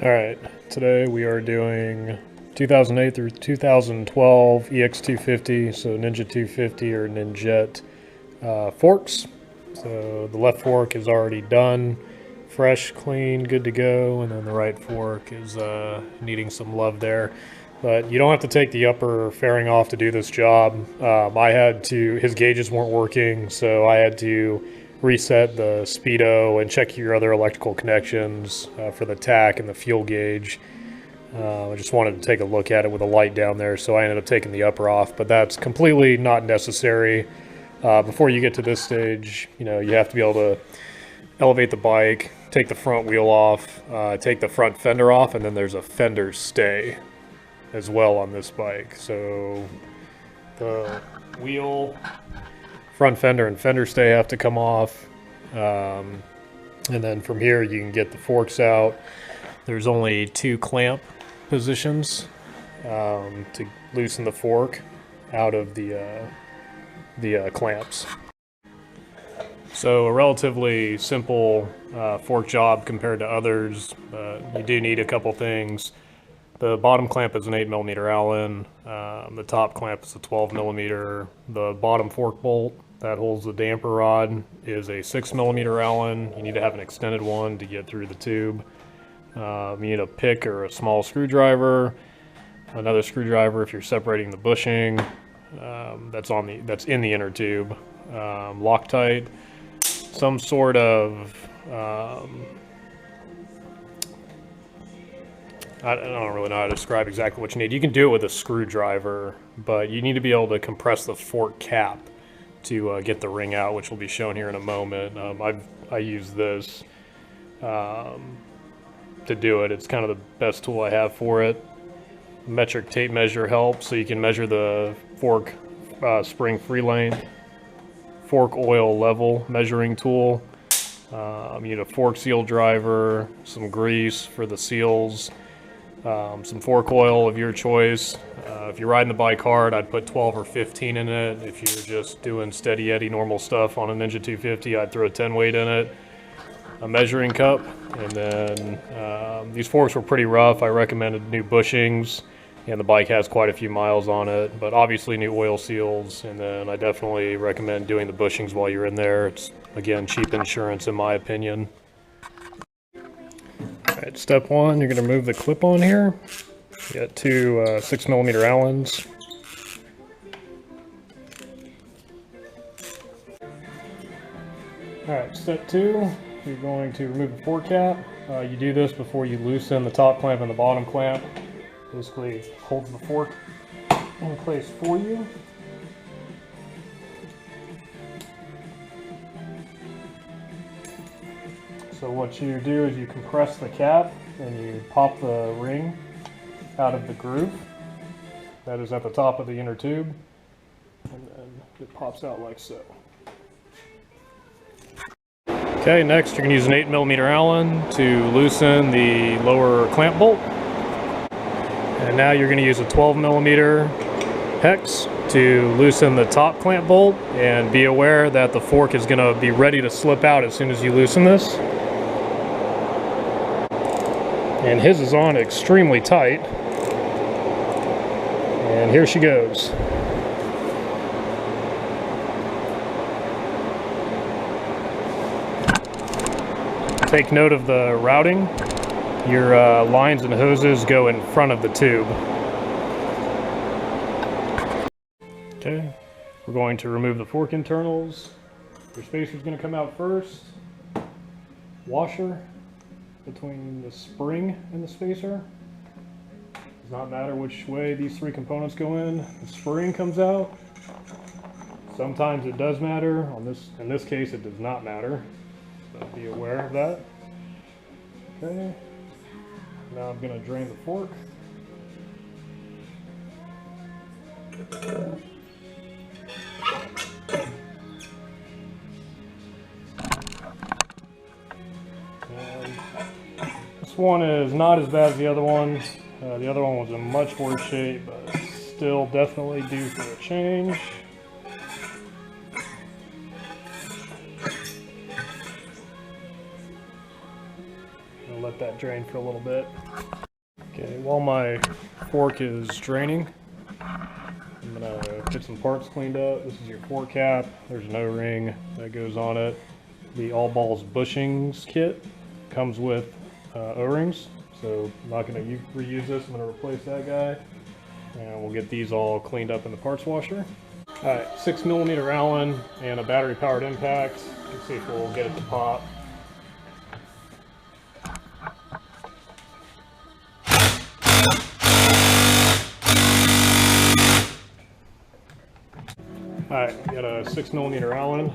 Alright, today we are doing 2008 through 2012 EX250, so Ninja 250 or Ninjet forks. So the left fork is already done, fresh, clean, good to go, and then the right fork is needing some love there. But you don't have to take the upper fairing off to do this job. His gauges weren't working, so I had to reset the speedo and check your other electrical connections for the tach and the fuel gauge. I just wanted to take a look at it with a light down there, so I ended up taking the upper off, but that's completely not necessary. Before you get to this stage, you have to be able to elevate the bike, take the front wheel off, take the front fender off, and then there's a fender stay as well on this bike. So the wheel, front fender, and fender stay have to come off, and then from here you can get the forks out. There's only 2 clamp positions to loosen the fork out of the clamps. So a relatively simple fork job compared to others. You do need a couple things. The bottom clamp is an 8mm Allen. The top clamp is a 12mm. The bottom fork bolt that holds the damper rod is a 6mm Allen. You need to have an extended one to get through the tube. You need a pick or a small screwdriver, another screwdriver if you're separating the bushing. That's in the inner tube. Loctite, some sort of I don't really know how to describe exactly what you need. You can do it with a screwdriver, but you need to be able to compress the fork cap to get the ring out, which will be shown here in a moment. I use this to do it. It's kind of the best tool I have for it. Metric tape measure helps, so you can measure the fork spring free length. Fork oil level measuring tool. You need a fork seal driver, some grease for the seals, some fork oil of your choice. If you're riding the bike hard, I'd put 12 or 15 in it. If you're just doing steady eddy normal stuff on a Ninja 250, I'd throw a 10 weight in it. A measuring cup, and then these forks were pretty rough. I recommended new bushings, and the bike has quite a few miles on it, but obviously new oil seals, and then I definitely recommend doing the bushings while you're in there. It's, again, cheap insurance in my opinion. Alright, step 1, you're going to remove the clip on here. You got 2 6mm Allens. Alright, step 2, you're going to remove the fork cap. You do this before you loosen the top clamp and the bottom clamp. Basically holds the fork in place for you. So what you do is you compress the cap and you pop the ring out of the groove that is at the top of the inner tube, and then it pops out like so. Okay, next you're going to use an 8mm Allen to loosen the lower clamp bolt. And now you're going to use a 12mm hex to loosen the top clamp bolt, and be aware that the fork is going to be ready to slip out as soon as you loosen this. And his is on extremely tight. And here she goes. Take note of the routing. Your lines and hoses go in front of the tube. Okay, we're going to remove the fork internals. Your spacer's going to come out first. Washer between the spring and the spacer. Does not matter which way these 3 components go in. The spring comes out. Sometimes it does matter. In this case, it does not matter. So be aware of that. Okay. Now I'm going to drain the fork. And this one is not as bad as the other one. The other one was in much worse shape, but still definitely due for a change. let that drain for a little bit. Okay, while my fork is draining, I'm gonna get some parts cleaned up. This is your fork cap. There's an O-ring that goes on it. The All Balls Bushings Kit comes with O-rings, so I'm not gonna reuse this. I'm gonna replace that guy, and we'll get these all cleaned up in the parts washer. All right, 6mm Allen and a battery-powered impact. Let's see if we'll get it to pop. Alright, we got a 6mm Allen,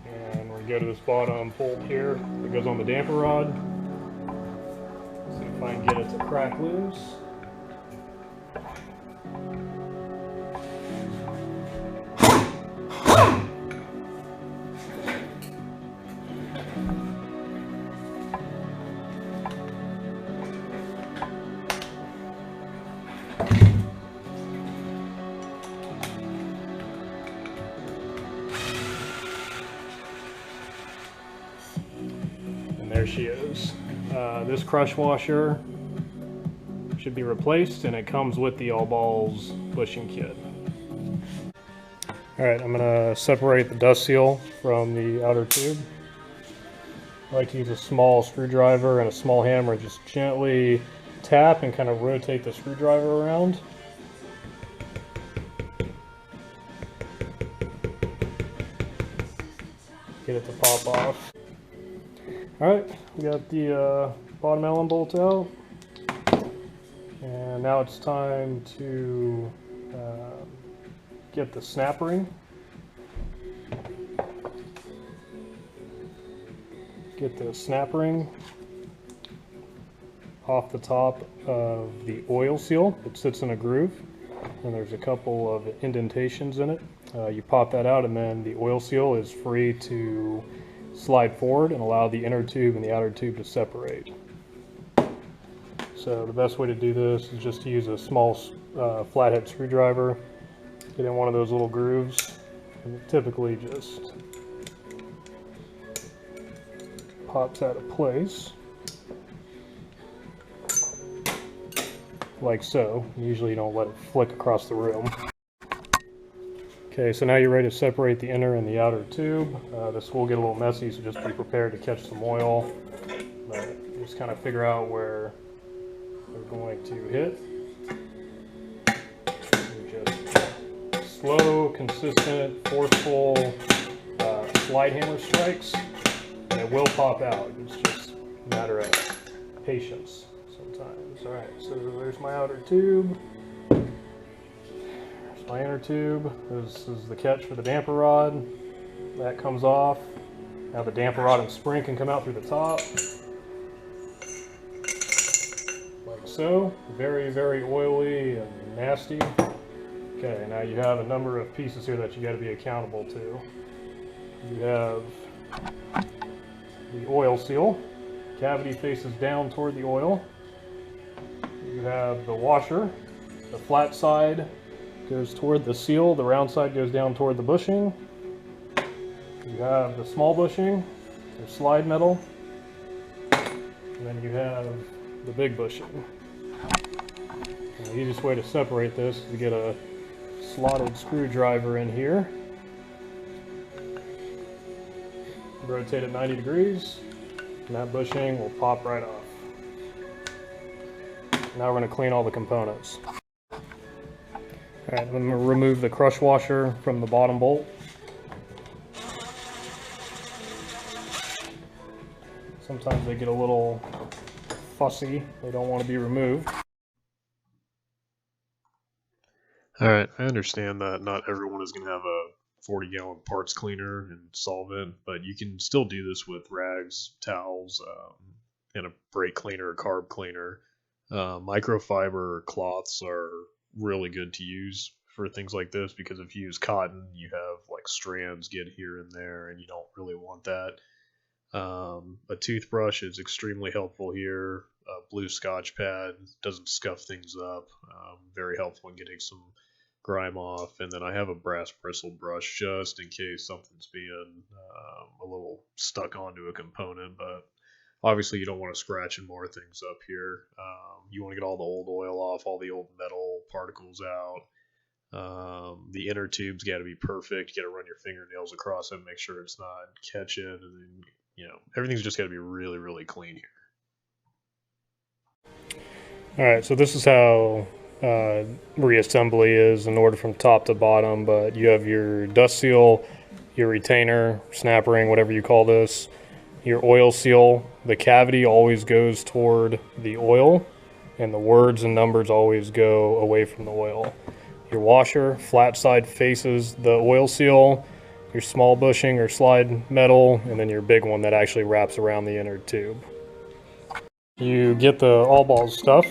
and we're going to go to this bottom bolt here that goes on the damper rod. See if I can get it to crack loose. There she is. This crush washer should be replaced, and it comes with the All Balls bushing kit. Alright, I'm going to separate the dust seal from the outer tube. I like to use a small screwdriver and a small hammer and just gently tap and kind of rotate the screwdriver around. Get it to pop off. Alright, we got the bottom Allen bolt out, and now it's time to get the snap ring. Get the snap ring off the top of the oil seal. It sits in a groove, and there's a couple of indentations in it. You pop that out, and then the oil seal is free to slide forward and allow the inner tube and the outer tube to separate. So the best way to do this is just to use a small flathead screwdriver, get in one of those little grooves, and it typically just pops out of place like so. Usually you don't let it flick across the room. Okay, so now you're ready to separate the inner and the outer tube. This will get a little messy, so just be prepared to catch some oil. But just kind of figure out where we're going to hit. Just slow, consistent, forceful slide hammer strikes, and it will pop out. It's just a matter of patience sometimes. All right, so there's my outer tube. My inner tube. This is the catch for the damper rod. That comes off. Now the damper rod and spring can come out through the top. Like so. Very, very oily and nasty. Okay, now you have a number of pieces here that you got to be accountable to. You have the oil seal. Cavity faces down toward the oil. You have the washer. The flat side goes toward the seal, the round side goes down toward the bushing. You have the small bushing, your slide metal, and then you have the big bushing. And the easiest way to separate this is to get a slotted screwdriver in here. Rotate it 90 degrees, and that bushing will pop right off. Now we're going to clean all the components. Alright, I'm going to remove the crush washer from the bottom bolt. Sometimes they get a little fussy, they don't want to be removed. Alright, I understand that not everyone is going to have a 40-gallon parts cleaner and solvent, but you can still do this with rags, towels, and a brake cleaner or carb cleaner. Microfiber cloths are really good to use for things like this, because if you use cotton, you have like strands get here and there, and you don't really want that. A toothbrush is extremely helpful here. A blue Scotch pad doesn't scuff things up. Very helpful in getting some grime off. And then I have a brass bristle brush just in case something's being a little stuck onto a component, but Obviously, you don't want to scratch and mar things up here. You want to get all the old oil off, all the old metal particles out. The inner tube's got to be perfect. You got to run your fingernails across it, make sure it's not catching, and then everything's just got to be really, really clean here. All right, so this is how reassembly is in order from top to bottom, but you have your dust seal, your retainer, snap ring, whatever you call this, your oil seal. The cavity always goes toward the oil, and the words and numbers always go away from the oil. Your washer, flat side faces the oil seal, your small bushing or slide metal, and then your big one that actually wraps around the inner tube. You get the all balls stuff.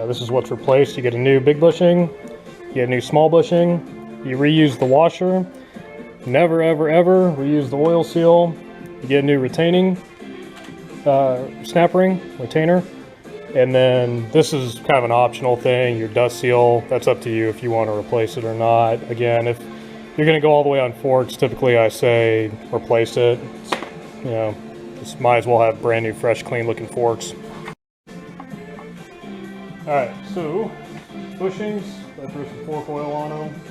This is what's replaced. You get a new big bushing, you get a new small bushing, you reuse the washer, never ever ever reuse the oil seal, you get a new retaining snap ring, retainer, and then this is kind of an optional thing, your dust seal. That's up to you if you want to replace it or not. Again, if you're going to go all the way on forks, typically I say replace it. Just might as well have brand new, fresh, clean looking forks. Alright, so bushings, I threw some fork oil on them.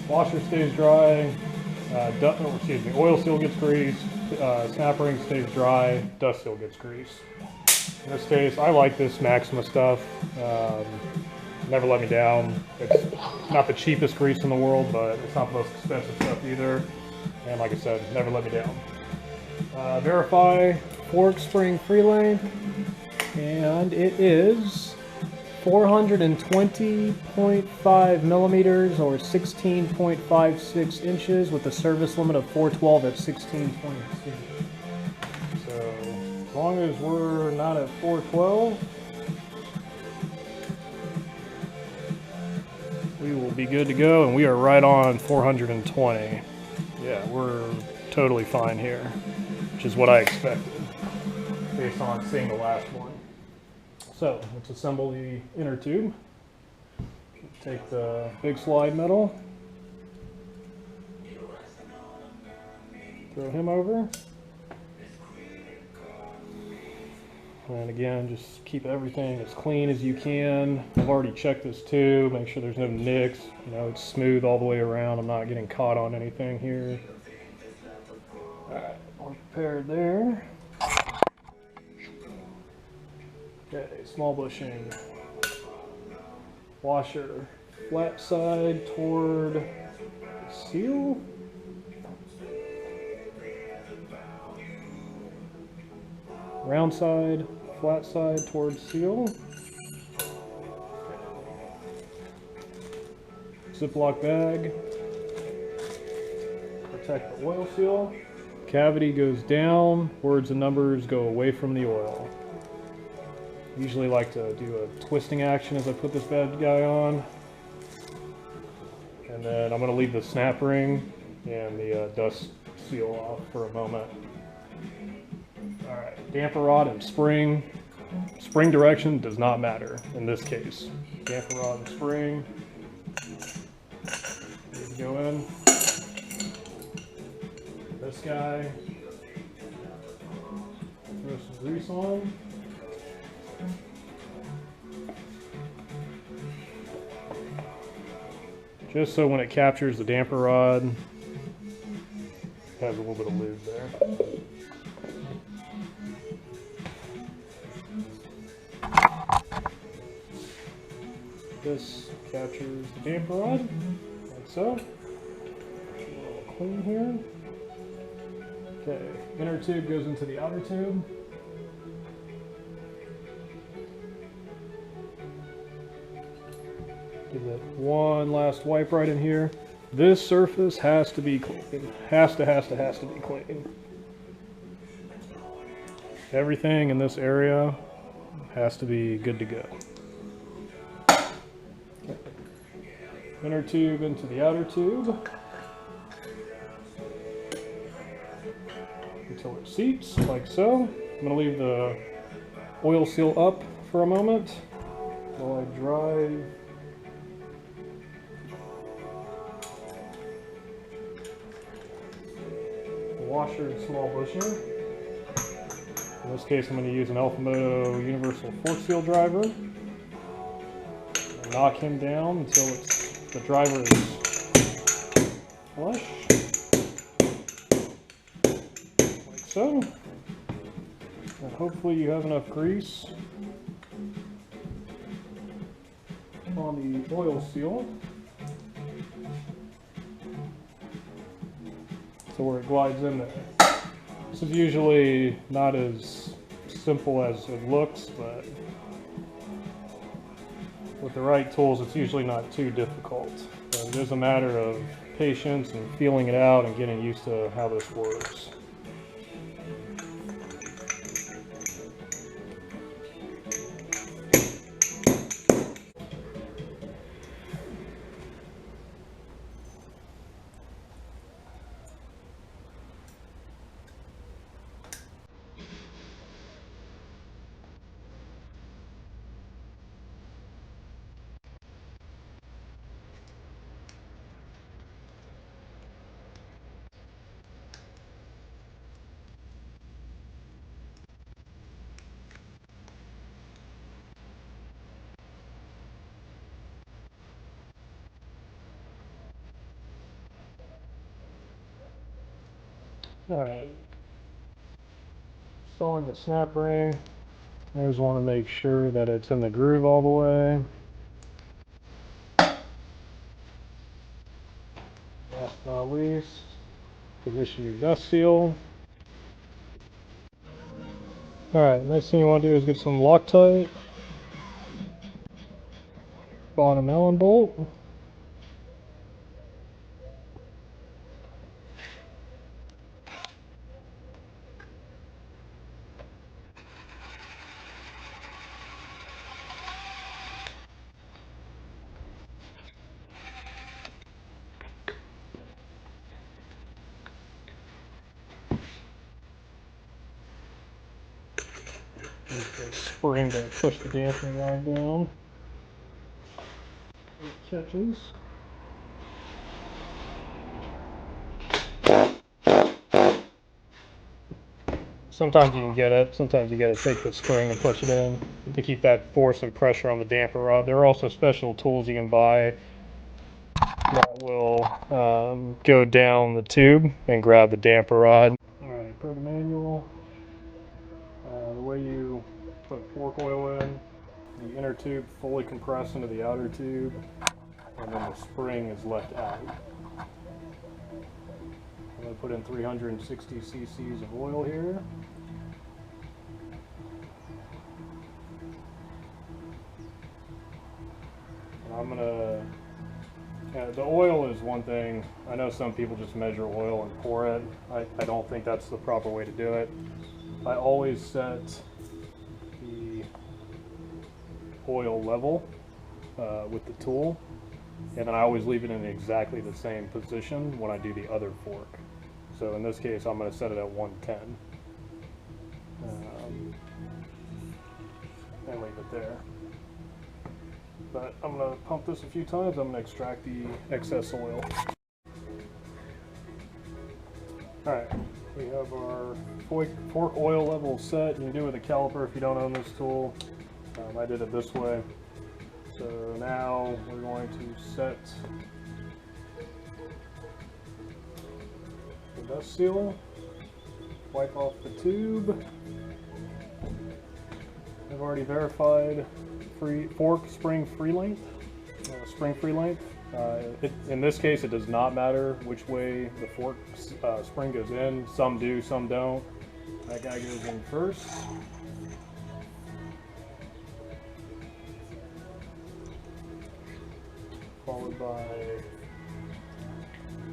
Washer stays dry, oil seal gets greased, snap ring stays dry, dust seal gets greased. In this case, I like this Maxima stuff. Never let me down. It's not the cheapest grease in the world, but it's not the most expensive stuff either. And like I said, never let me down. Verify fork spring free length, and it is 420.5 millimeters or 16.56 inches with a service limit of 412 at 16.2. So as long as we're not at 412, we will be good to go, and we are right on 420. Yeah, we're totally fine here, which is what I expected based on seeing the last one. So let's assemble the inner tube. Take the big slide metal, throw him over, and again, just keep everything as clean as you can. I've already checked this too, make sure there's no nicks. It's smooth all the way around. I'm not getting caught on anything here. Alright, we're prepared there. Okay, small bushing, washer, flat side toward seal, round side, flat side toward seal, Ziploc bag, protect the oil seal, cavity goes down, words and numbers go away from the oil. Usually like to do a twisting action as I put this bad guy on. And then I'm going to leave the snap ring and the dust seal off for a moment. Alright, damper rod and spring. Spring direction does not matter in this case. Damper rod and spring. Ready to go in. This guy. Throw some grease on. Just so when it captures the damper rod, it has a little bit of lube there. This captures the damper rod, like so. A little clean here. Okay, inner tube goes into the outer tube. Give it one last wipe right in here. This surface has to be clean. It has to be clean. Everything in this area has to be good to go. Okay. Inner tube into the outer tube until it seats, like so. I'm going to leave the oil seal up for a moment. while I drive. Washer and small bushing. In this case, I'm going to use an Alpha Moto Universal Fork Seal driver. Knock him down until the driver is flush, like so. And hopefully you have enough grease on the oil seal so where it glides in there. This is usually not as simple as it looks, but with the right tools it's usually not too difficult. So it is a matter of patience and feeling it out and getting used to how this works. Alright, installing the snap ring. I just want to make sure that it's in the groove all the way. Last but not least, position your dust seal. Alright, next thing you want to do is get some Loctite. Bottom Allen bolt. Spring to push the damping rod down. It catches. Sometimes you can get it, sometimes you gotta take the spring and push it in to keep that force and pressure on the damper rod. There are also special tools you can buy that will go down the tube and grab the damper rod. Alright, per the manual, the way you put fork oil in, the inner tube fully compressed into the outer tube, and then the spring is left out. I'm going to put in 360 cc's of oil here. And I'm going to, the oil is one thing. I know some people just measure oil and pour it. I don't think that's the proper way to do it. I always set the oil level with the tool, and then I always leave it in exactly the same position when I do the other fork. So in this case, I'm going to set it at 110 and leave it there. But I'm going to pump this a few times. I'm going to extract the excess oil. Alright, we have our fork oil level set. You can do it with a caliper if you don't own this tool. I did it this way. So now we're going to set the dust seal, wipe off the tube. I've already verified fork spring free length. In this case, it does not matter which way the fork spring goes in. Some do, some don't. That guy goes in first. Followed by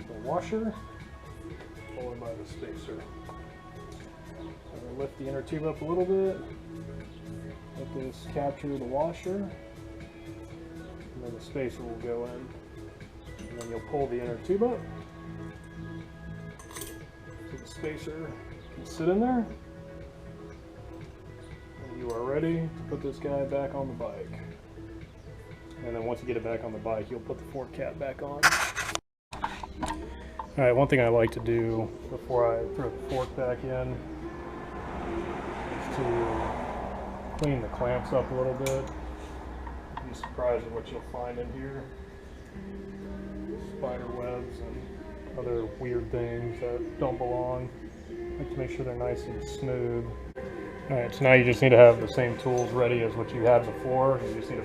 the washer, followed by the spacer. I'm going to lift the inner tube up a little bit, let this capture the washer, and then the spacer will go in. And then you'll pull the inner tube up, so the spacer can sit in there, and you are ready to put this guy back on the bike. And then once you get it back on the bike, you'll put the fork cap back on. Alright, one thing I like to do before I throw the fork back in is to clean the clamps up a little bit. You'd be surprised at what you'll find in here. Spider webs and other weird things that don't belong. I like to make sure they're nice and smooth. Alright, so now you just need to have the same tools ready as what you had before. You just need to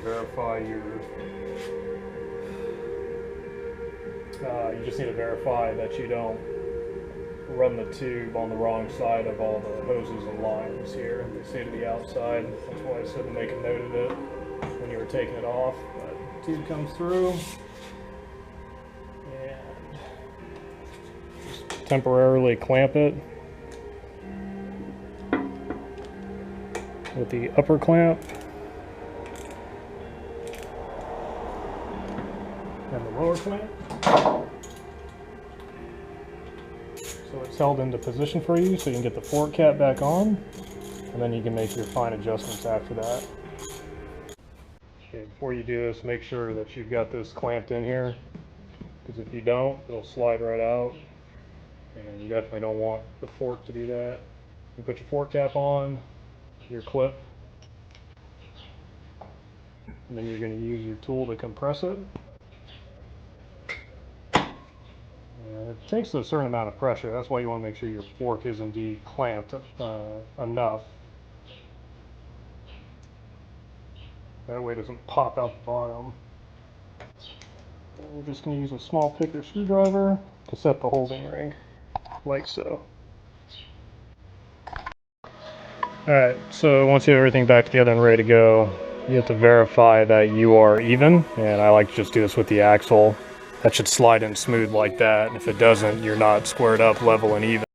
verify that you don't run the tube on the wrong side of all the hoses and lines here. They stay to the outside. That's why I said to make a note of it when you were taking it off. But the tube comes through and just temporarily clamp it with the upper clamp and the lower clamp. So it's held into position for you so you can get the fork cap back on, and then you can make your fine adjustments after that. Okay, before you do this, make sure that you've got this clamped in here, because if you don't, it'll slide right out, and you definitely don't want the fork to do that. You put your fork cap on, your clip, and then you're going to use your tool to compress it. And it takes a certain amount of pressure. That's why you want to make sure your fork is indeed clamped enough. That way it doesn't pop out the bottom. And we're just going to use a small picker screwdriver to set the holding ring, like so. Alright, so once you have everything back together and ready to go, you have to verify that you are even, and I like to just do this with the axle. That should slide in smooth like that, and if it doesn't, you're not squared up, level, and even.